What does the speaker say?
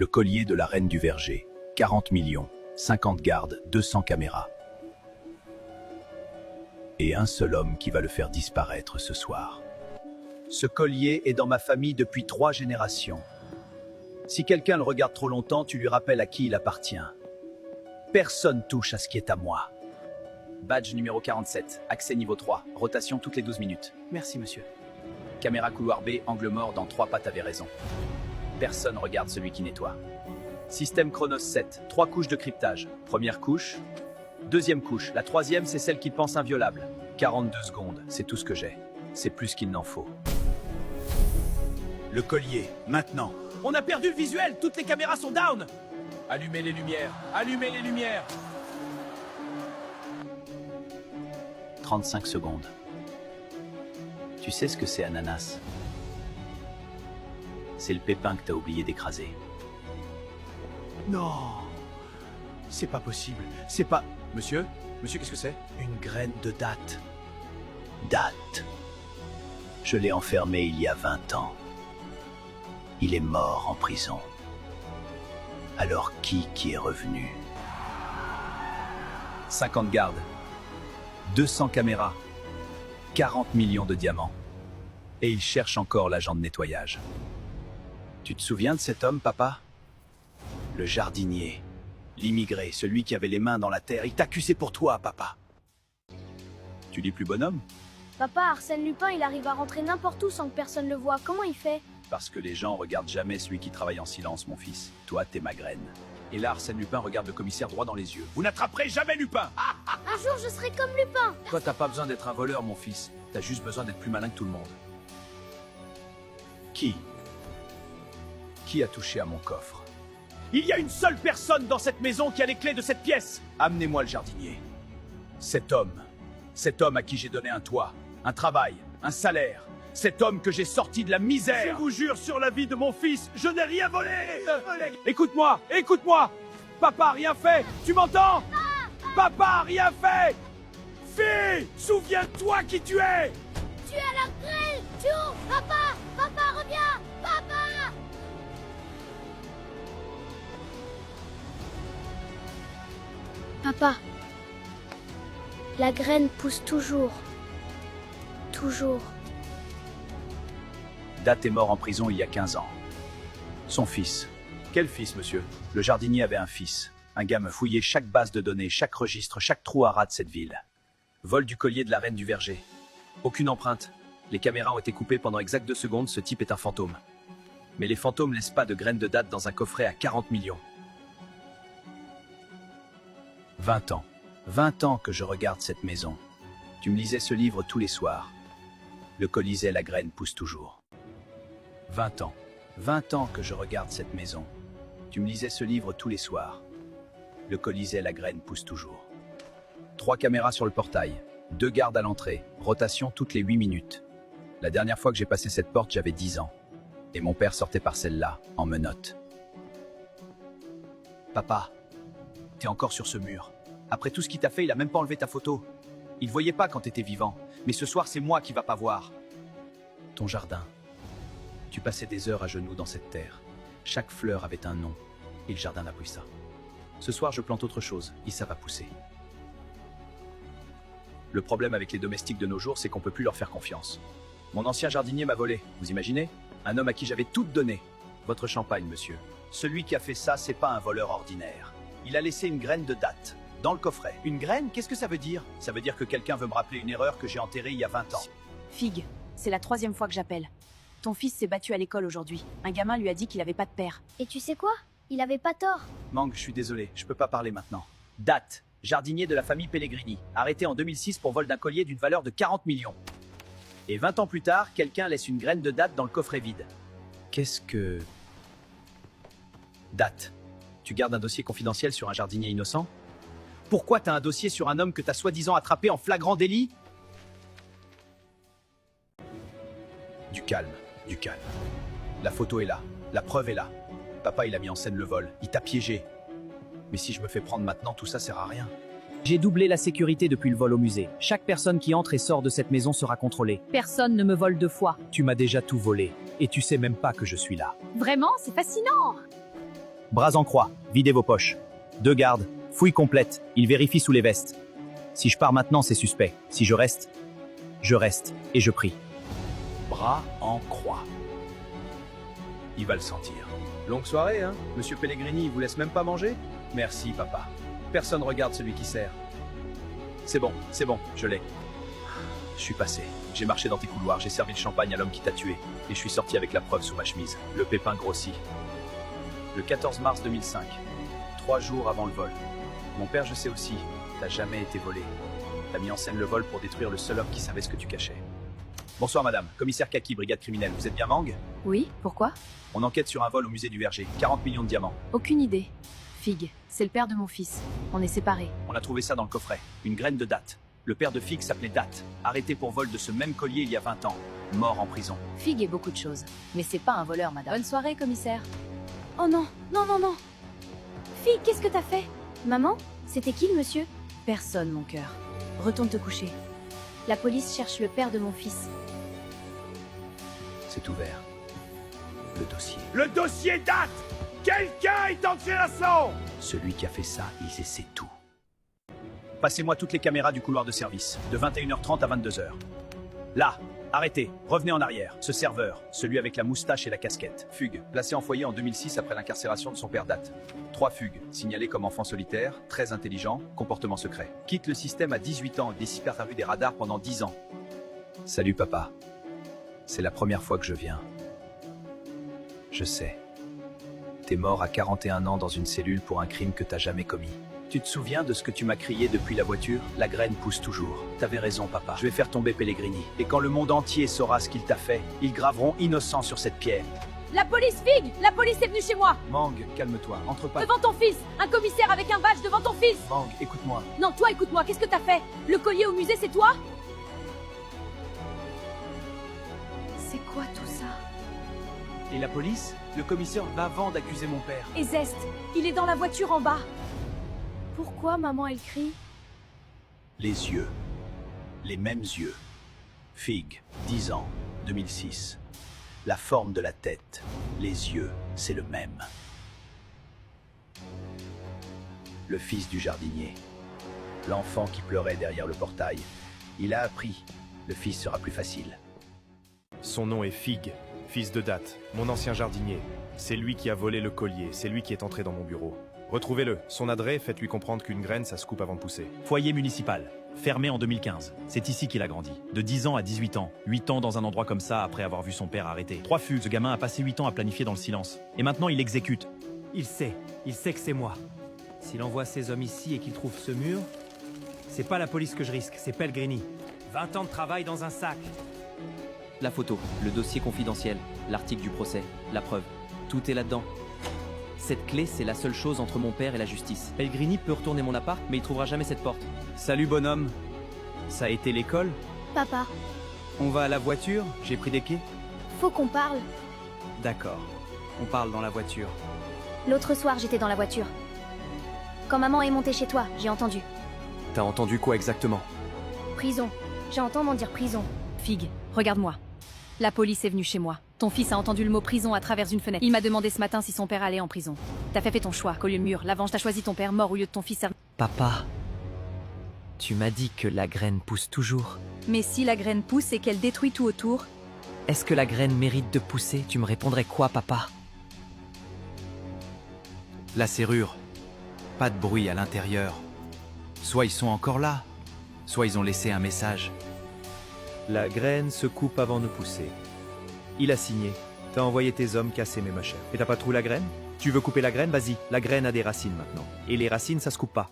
Le collier de la reine du verger. 40 millions, 50 gardes, 200 caméras. Et un seul homme qui va le faire disparaître ce soir. Ce collier est dans ma famille depuis 3 générations. Si quelqu'un le regarde trop longtemps, tu lui rappelles à qui il appartient. Personne touche à ce qui est à moi. Badge numéro 47, accès niveau 3, rotation toutes les 12 minutes. Merci monsieur. Caméra couloir B, angle mort dans 3 pas, t'avais raison. Personne regarde celui qui nettoie. Système Chronos 7, 3 couches de cryptage. Première couche, deuxième couche. La troisième, c'est celle qu'il pense inviolable. 42 secondes, c'est tout ce que j'ai. C'est plus qu'il n'en faut. Le collier, maintenant. On a perdu le visuel, toutes les caméras sont down. Allumez les lumières, allumez les lumières. 35 secondes. Tu sais ce que c'est, ananas? C'est le pépin que t'as oublié d'écraser. Non, c'est pas possible, c'est pas... Monsieur, qu'est-ce que c'est? Une graine de date. Date. Je l'ai enfermé il y a 20 ans. Il est mort en prison. Alors qui est revenu? 50 gardes, 200 caméras, 40 millions de diamants. Et il cherche encore l'agent de nettoyage. Tu te souviens de cet homme, papa? Le jardinier, l'immigré, celui qui avait les mains dans la terre. Il t'accusait pour toi, papa. Tu dis plus bonhomme? Papa, Arsène Lupin, il arrive à rentrer n'importe où sans que personne le voie. Comment il fait? Parce que les gens regardent jamais celui qui travaille en silence, mon fils. Toi, t'es ma graine. Et là, Arsène Lupin regarde le commissaire droit dans les yeux. Vous n'attraperez jamais Lupin! Un jour, je serai comme Lupin. Toi, t'as pas besoin d'être un voleur, mon fils. T'as juste besoin d'être plus malin que tout le monde. Qui a touché à mon coffre? Il y a une seule personne dans cette maison qui a les clés de cette pièce. Amenez-moi le jardinier. Cet homme à qui j'ai donné un toit, un travail, un salaire. Cet homme que j'ai sorti de la misère. Je vous jure sur la vie de mon fils, je n'ai rien volé. Écoute-moi. Papa a rien fait. Tu m'entends? Papa a rien fait. Fille, souviens-toi qui tu es. Tu es la grille. Joe, papa, reviens. Papa. Papa, la graine pousse toujours. Toujours. Date est mort en prison il y a 15 ans. Son fils. Quel fils, monsieur? Le jardinier avait un fils. Un gars me fouillait chaque base de données, chaque registre, chaque trou à ras de cette ville. Vol du collier de la reine du verger. Aucune empreinte. Les caméras ont été coupées pendant exact 2 secondes, ce type est un fantôme. Mais les fantômes laissent pas de graines de date dans un coffret à 40 millions. 20 ans. 20 ans que je regarde cette maison. Tu me lisais ce livre tous les soirs. Le Colisée, la graine pousse toujours. 20 ans. 20 ans que je regarde cette maison. Tu me lisais ce livre tous les soirs. Le Colisée, la graine pousse toujours. 3 caméras sur le portail. 2 gardes à l'entrée. Rotation toutes les 8 minutes. La dernière fois que j'ai passé cette porte, j'avais 10 ans. Et mon père sortait par celle-là, en menottes. Papa, t'es encore sur ce mur. Après tout ce qu'il t'a fait, il a même pas enlevé ta photo. Il voyait pas quand t'étais vivant. Mais ce soir, c'est moi qui va pas voir. Ton jardin. Tu passais des heures à genoux dans cette terre. Chaque fleur avait un nom. Et le jardin n'a pris ça. Ce soir, je plante autre chose. Et ça va pousser. Le problème avec les domestiques de nos jours, c'est qu'on peut plus leur faire confiance. Mon ancien jardinier m'a volé, vous imaginez? Un homme à qui j'avais tout donné. Votre champagne, monsieur. Celui qui a fait ça, c'est pas un voleur ordinaire. Il a laissé une graine de date. Dans le coffret. Une graine? Qu'est-ce que ça veut dire? Ça veut dire que quelqu'un veut me rappeler une erreur que j'ai enterrée il y a 20 ans. Fig, c'est la 3e fois que j'appelle. Ton fils s'est battu à l'école aujourd'hui. Un gamin lui a dit qu'il avait pas de père. Et tu sais quoi? Il avait pas tort. Mang, je suis désolé, je peux pas parler maintenant. Date. Jardinier de la famille Pellegrini. Arrêté en 2006 pour vol d'un collier d'une valeur de 40 millions. Et 20 ans plus tard, quelqu'un laisse une graine de date dans le coffret vide. Qu'est-ce que... Date. Tu gardes un dossier confidentiel sur un jardinier innocent? Pourquoi t'as un dossier sur un homme que t'as soi-disant attrapé en flagrant délit? Du calme, du calme. La photo est là, la preuve est là. Papa, il a mis en scène le vol, il t'a piégé. Mais si je me fais prendre maintenant, tout ça sert à rien. J'ai doublé la sécurité depuis le vol au musée. Chaque personne qui entre et sort de cette maison sera contrôlée. Personne ne me vole 2 fois. Tu m'as déjà tout volé. Et tu sais même pas que je suis là. Vraiment, c'est fascinant. Bras en croix, videz vos poches. 2 gardes, fouille complète, ils vérifient sous les vestes. Si je pars maintenant, c'est suspect. Si je reste et je prie. Bras en croix. Il va le sentir. Longue soirée, hein? Monsieur Pellegrini, il vous laisse même pas manger? Merci, papa. Personne regarde celui qui sert. C'est bon, je l'ai. Je suis passé. J'ai marché dans tes couloirs, j'ai servi le champagne à l'homme qui t'a tué. Et je suis sorti avec la preuve sous ma chemise. Le pépin grossit. Le 14 mars 2005. 3 jours avant le vol. Mon père, je sais aussi, t'as jamais été volé. T'as mis en scène le vol pour détruire le seul homme qui savait ce que tu cachais. Bonsoir madame, commissaire Kaki, brigade criminelle. Vous êtes bien Mang? Oui, pourquoi? On enquête sur un vol au musée du Verger. 40 millions de diamants. Aucune idée. Fig, c'est le père de mon fils. On est séparés. On a trouvé ça dans le coffret. Une graine de date. Le père de Fig s'appelait Date. Arrêté pour vol de ce même collier il y a 20 ans. Mort en prison. Fig est beaucoup de choses. Mais c'est pas un voleur, madame. Bonne soirée, commissaire. Oh non, non, non, non. Fille, qu'est-ce que t'as fait? Maman? C'était qui le monsieur? Personne, mon cœur. Retourne te coucher. La police cherche le père de mon fils. C'est ouvert. Le dossier. Le dossier date! Quelqu'un est entré là-dedans! Celui qui a fait ça, il sait tout. Passez-moi toutes les caméras du couloir de service, de 21h30 à 22h. Là, arrêtez, revenez en arrière. Ce serveur, celui avec la moustache et la casquette. Fugue, placé en foyer en 2006 après l'incarcération de son père Date. 3 fugues, signalé comme enfant solitaire, très intelligent, comportement secret. Quitte le système à 18 ans, disparu des radars pendant 10 ans. Salut papa. C'est la première fois que je viens. Je sais. T'es mort à 41 ans dans une cellule pour un crime que t'as jamais commis. Tu te souviens de ce que tu m'as crié depuis la voiture? La graine pousse toujours. T'avais raison, papa. Je vais faire tomber Pellegrini. Et quand le monde entier saura ce qu'il t'a fait, ils graveront innocent sur cette pierre. La police, Fig! La police est venue chez moi! Mang, calme-toi, entre pas. Devant ton fils! Un commissaire avec un badge devant ton fils! Mang, écoute-moi. Non, toi, écoute-moi, qu'est-ce que t'as fait? Le collier au musée, c'est toi? C'est quoi tout ça? Et la police? Le commissaire va avant d'accuser mon père. Et Zest, il est dans la voiture en bas. Pourquoi maman elle crie? Les yeux. Les mêmes yeux. Fig, 10 ans, 2006. La forme de la tête, les yeux, c'est le même. Le fils du jardinier. L'enfant qui pleurait derrière le portail. Il a appris. Le fils sera plus facile. Son nom est Fig, fils de Date, mon ancien jardinier. C'est lui qui a volé le collier, c'est lui qui est entré dans mon bureau. Retrouvez-le, son adresse, faites-lui comprendre qu'une graine, ça se coupe avant de pousser. Foyer municipal, fermé en 2015. C'est ici qu'il a grandi. De 10 ans à 18 ans. 8 ans dans un endroit comme ça après avoir vu son père arrêté. 3 fugues, ce gamin a passé 8 ans à planifier dans le silence. Et maintenant il exécute. Il sait que c'est moi. S'il envoie ses hommes ici et qu'il trouve ce mur, c'est pas la police que je risque, c'est Pellegrini. 20 ans de travail dans un sac. La photo, le dossier confidentiel, l'article du procès, la preuve. Tout est là-dedans. Cette clé, c'est la seule chose entre mon père et la justice. Pellegrini peut retourner mon appart, mais il trouvera jamais cette porte. Salut bonhomme. Ça a été l'école? Papa, On va à la voiture? J'ai pris des quais? faut qu'on parle. D'accord. On parle dans la voiture. L'autre soir, j'étais dans la voiture. Quand maman est montée chez toi, j'ai entendu. T'as entendu quoi exactement? Prison. J'ai entendu dire prison. Fig, regarde-moi. La police est venue chez moi. Ton fils a entendu le mot prison à travers une fenêtre. Il m'a demandé ce matin si son père allait en prison. T'as fait ton choix, qu'au lieu de mur, la venge, t'as choisi ton père mort au lieu de ton fils. Papa, tu m'as dit que la graine pousse toujours. Mais si la graine pousse et qu'elle détruit tout autour, Est-ce que la graine mérite de pousser? Tu me répondrais quoi, papa? La serrure. Pas de bruit à l'intérieur. Soit ils sont encore là, soit ils ont laissé un message. La graine se coupe avant de pousser. Il a signé. T'as envoyé tes hommes casser mes machins. Et t'as pas trouvé la graine? Tu veux couper la graine? Vas-y, la graine a des racines maintenant. Et les racines, ça se coupe pas.